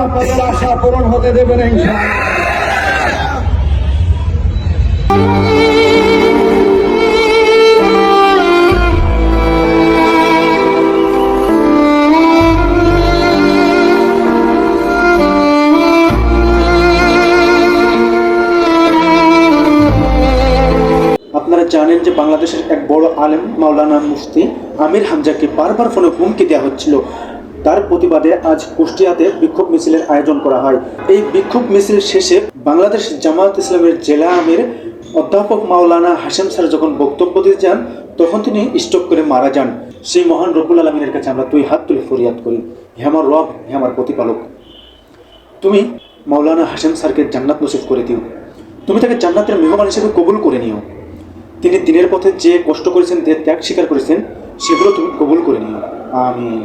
আপনাদের আশা পূরণ হতে দেবেন ইনশাআল্লাহ। আপনারা জানেন যে বাংলাদেশের এক বড় আলেম মাওলানা মুফতি আমির হামজাকে বারবার ফোনে হুমকি দেওয়া হচ্ছিল। তার প্রতিবাদে আজ কুষ্টিয়াতে বিক্ষোভ মিছিলের আয়োজন করা হয়। এই বিক্ষোভ মিছিল শেষে বাংলাদেশ জামায়াত ইসলামের জেলা আমির অধ্যাপক মাওলানা হাশেম স্যার যখন বক্তব্য দিতে যান, তখন তিনি স্ট্রোক করে মারা যান। সেই মহান রব্বুল আলমিনের কাছে আমরা দুই হাত তুলে ফরিয়াদ করি, হে আমার রব, হে আমার প্রতিপালক, তুমি মাওলানা হাশেম স্যারকে জান্নাত নসিব করে দিও, তুমি তাকে জান্নাতের মেহমান হিসেবে কবুল করে নিও। তিনি দিনের পথে যে কষ্ট করেছেন, যে ত্যাগ স্বীকার করেছেন, সেগুলো তুমি কবুল করে নিও। আমিন।